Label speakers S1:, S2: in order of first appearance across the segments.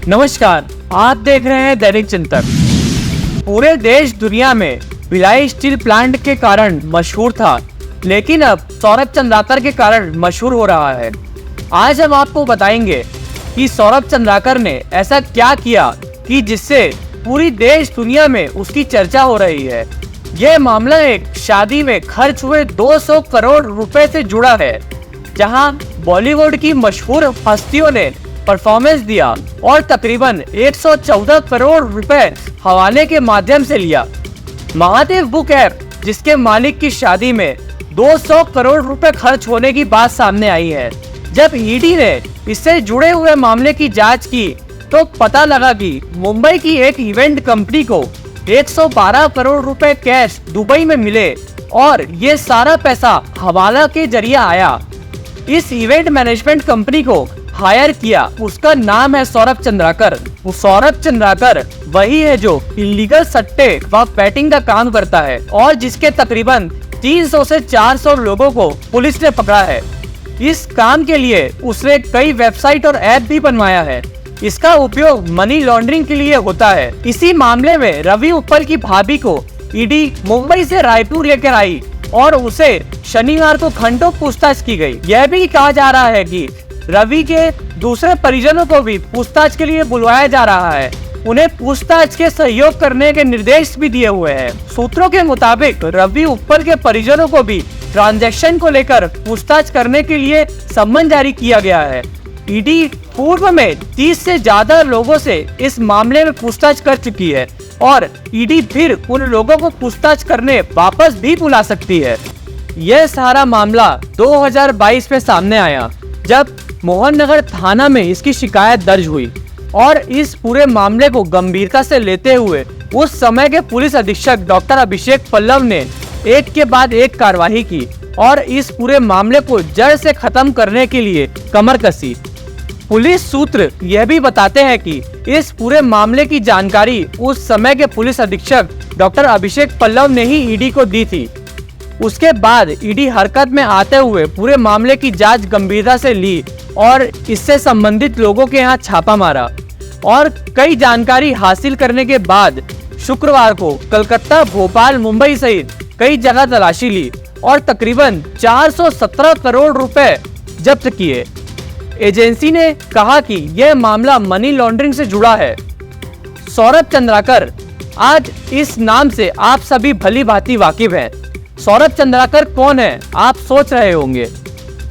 S1: नमस्कार, आप देख रहे हैं दैनिक चिंतन। पूरे देश दुनिया में भिलाई स्टील प्लांट के कारण मशहूर था, लेकिन अब सौरभ चंद्राकर के कारण मशहूर हो रहा है। आज हम आपको बताएंगे कि सौरभ चंद्राकर ने ऐसा क्या किया कि जिससे पूरी देश दुनिया में उसकी चर्चा हो रही है। यह मामला एक शादी में खर्च हुए 200 करोड़ रुपए से जुड़ा है, जहां बॉलीवुड की मशहूर हस्तियों ने परफॉर्मेंस दिया और तकरीबन 114 करोड़ रुपए हवाले के माध्यम से लिया। महादेव बुक ऐप, जिसके मालिक की शादी में 200 करोड़ रुपए खर्च होने की बात सामने आई है। जब ईडी ने इससे जुड़े हुए मामले की जांच की तो पता लगा कि मुंबई की एक इवेंट कंपनी को 112 करोड़ रुपए कैश दुबई में मिले और ये सारा पैसा हवाला के जरिए आया। इस इवेंट मैनेजमेंट कंपनी को हायर किया, उसका नाम है सौरभ चंद्राकर। वो सौरभ चंद्राकर वही है जो इलीगल सट्टे व बैटिंग का काम करता है और जिसके तकरीबन 300 से 400 लोगों को पुलिस ने पकड़ा है। इस काम के लिए उसने कई वेबसाइट और ऐप भी बनवाया है। इसका उपयोग मनी लॉन्ड्रिंग के लिए होता है। इसी मामले में रवि उप्पल की भाभी को ईडी मुंबई से रायपुर लेकर आई और उसे शनिवार को घंटों पूछताछ की गई। यह भी कहा जा रहा है कि रवि के दूसरे परिजनों को भी पूछताछ के लिए बुलवाया जा रहा है। उन्हें पूछताछ के सहयोग करने के निर्देश भी दिए हुए हैं। सूत्रों के मुताबिक रवि उप्पल के परिजनों को भी ट्रांजैक्शन को लेकर पूछताछ करने के लिए सम्मन जारी किया गया है। ईडी पूर्व में 30 से ज्यादा लोगों से इस मामले में पूछताछ कर चुकी है और ईडी फिर उन लोगों को पूछताछ करने वापस भी बुला सकती है। यह सारा मामला 2022 में सामने आया, जब मोहन नगर थाना में इसकी शिकायत दर्ज हुई और इस पूरे मामले को गंभीरता से लेते हुए उस समय के पुलिस अधीक्षक डॉक्टर अभिषेक पल्लव ने एक के बाद एक कार्रवाई की और इस पूरे मामले को जड़ से खत्म करने के लिए कमर कसी। पुलिस सूत्र यह भी बताते हैं कि इस पूरे मामले की जानकारी उस समय के पुलिस अधीक्षक डॉक्टर अभिषेक पल्लव ने ही ईडी को दी थी। उसके बाद ईडी हरकत में आते हुए पूरे मामले की जांच गंभीरता से ली और इससे संबंधित लोगों के यहाँ छापा मारा और कई जानकारी हासिल करने के बाद शुक्रवार को कलकत्ता, भोपाल, मुंबई सहित कई जगह तलाशी ली और तकरीबन 417 करोड़ रुपए जब्त किए। एजेंसी ने कहा कि यह मामला मनी लॉन्ड्रिंग से जुड़ा है। सौरभ चंद्राकर, आज इस नाम से आप सभी भली भांति वाकिफ हैं। सौरभ चंद्राकर कौन है, आप सोच रहे होंगे।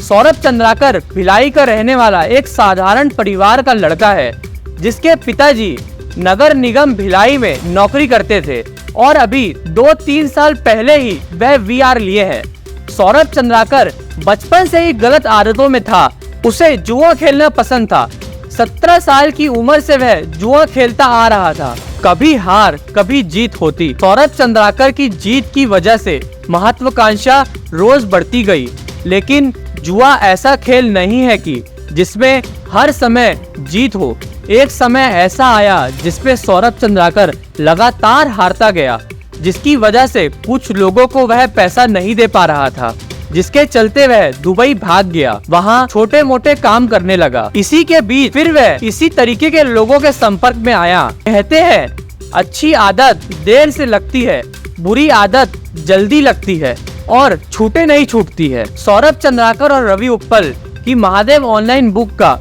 S1: सौरभ चंद्राकर भिलाई का रहने वाला एक साधारण परिवार का लड़का है, जिसके पिताजी नगर निगम भिलाई में नौकरी करते थे और अभी 2-3 साल पहले ही वह वीआर लिए हैं। सौरभ चंद्राकर बचपन से ही गलत आदतों में था। उसे जुआ खेलना पसंद था। 17 साल की उम्र से वह जुआ खेलता आ रहा था। कभी हार कभी जीत होती। सौरभ चंद्राकर की जीत की वजह से महत्वाकांक्षा रोज बढ़ती गई, लेकिन जुआ ऐसा खेल नहीं है कि जिसमें हर समय जीत हो। एक समय ऐसा आया जिसमें सौरभ चंद्राकर लगातार हारता गया, जिसकी वजह से कुछ लोगों को वह पैसा नहीं दे पा रहा था, जिसके चलते वह दुबई भाग गया। वहाँ छोटे मोटे काम करने लगा। इसी के बीच फिर वह इसी तरीके के लोगों के संपर्क में आया। कहते हैं अच्छी आदत देर से लगती है, बुरी आदत जल्दी लगती है और छूटे नहीं छूटती है। सौरभ चंद्राकर और रवि उप्पल की महादेव ऑनलाइन बुक का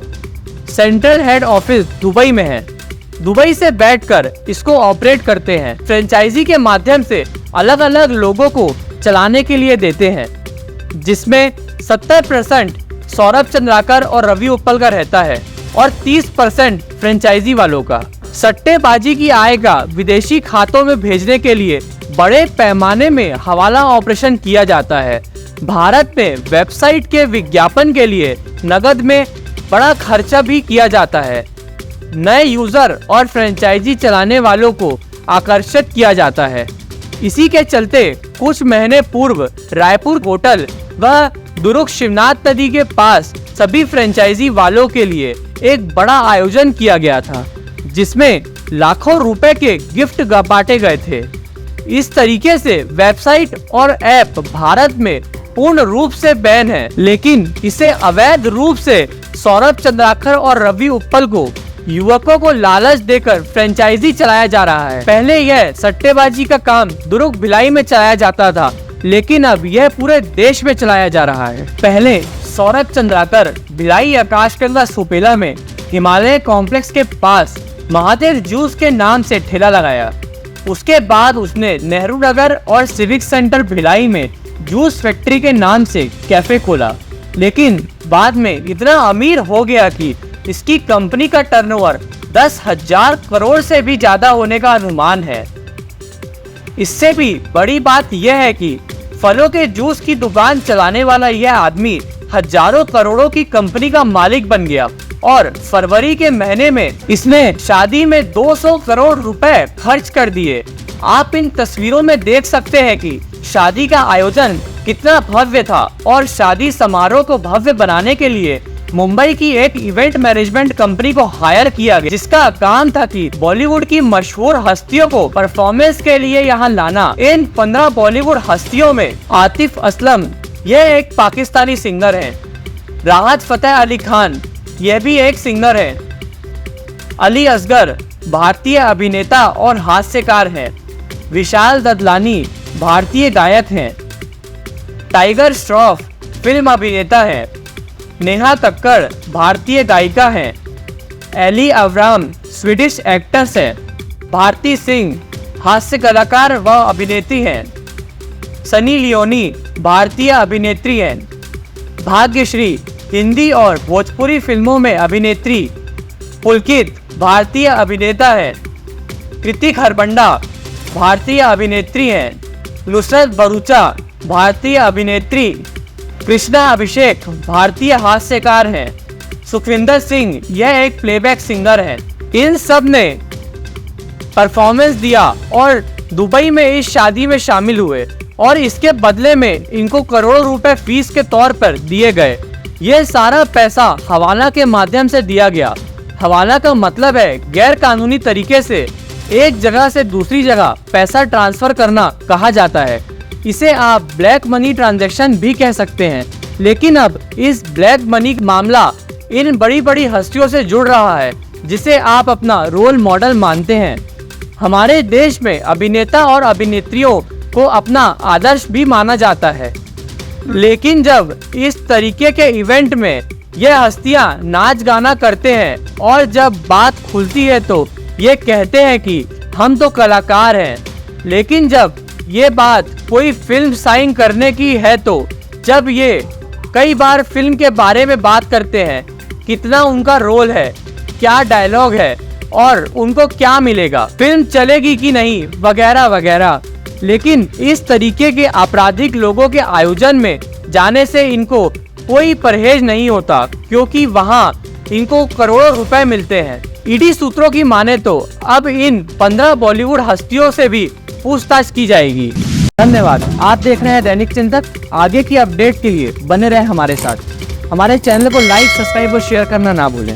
S1: सेंट्रल हेड ऑफिस दुबई में है। दुबई से बैठकर इसको ऑपरेट करते हैं। फ्रेंचाइजी के माध्यम से अलग अलग लोगों को चलाने के लिए देते हैं, जिसमें 70% सौरभ चंद्राकर और रवि उप्पल का रहता है और 30% फ्रेंचाइजी वालों का। सट्टेबाजी की आय का विदेशी खातों में भेजने के लिए बड़े पैमाने में हवाला ऑपरेशन किया जाता है। भारत में वेबसाइट के विज्ञापन के लिए नगद में बड़ा खर्चा भी किया जाता है। नए यूजर और फ्रेंचाइजी चलाने वालों को आकर्षित किया जाता है। इसी के चलते कुछ महीने पूर्व रायपुर होटल व दुर्ग शिवनाथ नदी के पास सभी फ्रेंचाइजी वालों के लिए एक बड़ा आयोजन किया गया था, जिसमें लाखों रुपए के गिफ्ट बांटे गए थे। इस तरीके से वेबसाइट और ऐप भारत में पूर्ण रूप से बैन है, लेकिन इसे अवैध रूप से सौरभ चंद्राकर और रवि उप्पल को युवकों को लालच देकर फ्रेंचाइजी चलाया जा रहा है। पहले यह सट्टेबाजी का काम दुर्ग भिलाई में चलाया जाता था, लेकिन अब यह पूरे देश में चलाया जा रहा है। पहले सौरभ चंद्राकर भिलाई आकाशगंगा सुपेला में हिमालय कॉम्प्लेक्स के पास महादेव जूस के नाम से ठेला लगाया। उसके बाद उसने नेहरू नगर और सिविक सेंटर भिलाई में जूस फैक्ट्री के नाम से कैफे खोला, लेकिन बाद में इतना अमीर हो गया कि इसकी कंपनी का टर्नओवर 10,000 करोड़ से भी ज्यादा होने का अनुमान है। इससे भी बड़ी बात यह है कि फलों के जूस की दुकान चलाने वाला यह आदमी हजारों करोड़ों की कंपनी का मालिक बन गया और फरवरी के महीने में इसने शादी में 200 करोड़ रुपए खर्च कर दिए। आप इन तस्वीरों में देख सकते हैं कि शादी का आयोजन कितना भव्य था और शादी समारोह को भव्य बनाने के लिए मुंबई की एक इवेंट मैनेजमेंट कंपनी को हायर किया गया, जिसका काम था कि बॉलीवुड की मशहूर हस्तियों को परफॉर्मेंस के लिए यहाँ लाना। इन 15 बॉलीवुड हस्तियों में आतिफ असलम, यह एक पाकिस्तानी सिंगर है। राहत फतेह अली खान, यह भी एक सिंगर है। अली असगर, भारतीय अभिनेता और हास्यकार हैं। विशाल ददलानी, भारतीय गायक हैं। टाइगर श्रॉफ, फिल्म अभिनेता है। नेहा कक्कड़, भारतीय गायिका हैं। एली अवराम, स्वीडिश एक्ट्रेस है। भारती सिंह, हास्य कलाकार व अभिनेत्री हैं। सनी लियोनी, भारतीय अभिनेत्री हैं। भाग्यश्री, हिंदी और भोजपुरी फिल्मों में अभिनेत्री। पुलकित, भारतीय अभिनेता है। कृतिक हरबंडा, भारतीय अभिनेत्री हैं। नुसरत भरूचा, भारतीय अभिनेत्री। कृष्णा अभिषेक, भारतीय हास्यकार हैं। सुखविंदर सिंह, यह एक प्लेबैक सिंगर है। इन सब ने परफॉर्मेंस दिया और दुबई में इस शादी में शामिल हुए और इसके बदले में इनको करोड़ों रुपए फीस के तौर पर दिए गए। यह सारा पैसा हवाला के माध्यम से दिया गया। हवाला का मतलब है गैर कानूनी तरीके से एक जगह से दूसरी जगह पैसा ट्रांसफर करना कहा जाता है। इसे आप ब्लैक मनी ट्रांजैक्शन भी कह सकते हैं। लेकिन अब इस ब्लैक मनी मामला इन बड़ी बड़ी हस्तियों से जुड़ रहा है जिसे आप अपना रोल मॉडल मानते हैं। हमारे देश में अभिनेता और अभिनेत्रियों को अपना आदर्श भी माना जाता है, लेकिन जब इस तरीके के इवेंट में ये हस्तियां नाच गाना करते हैं और जब बात खुलती है तो ये कहते हैं कि हम तो कलाकार हैं, लेकिन जब ये बात कोई फिल्म साइन करने की है तो जब ये कई बार फिल्म के बारे में बात करते हैं, कितना उनका रोल है, क्या डायलॉग है और उनको क्या मिलेगा, फिल्म चलेगी कि नहीं, वगैरह वगैरह। लेकिन इस तरीके के आपराधिक लोगों के आयोजन में जाने से इनको कोई परहेज नहीं होता, क्योंकि वहाँ इनको करोड़ों रुपए मिलते हैं। ईडी सूत्रों की माने तो अब इन 15 बॉलीवुड हस्तियों से भी पूछताछ की जाएगी। धन्यवाद। आप देख रहे हैं दैनिक चिंतक। आगे की अपडेट के लिए बने रहे हमारे साथ। हमारे चैनल को लाइक, सब्सक्राइब और शेयर करना ना भूलें।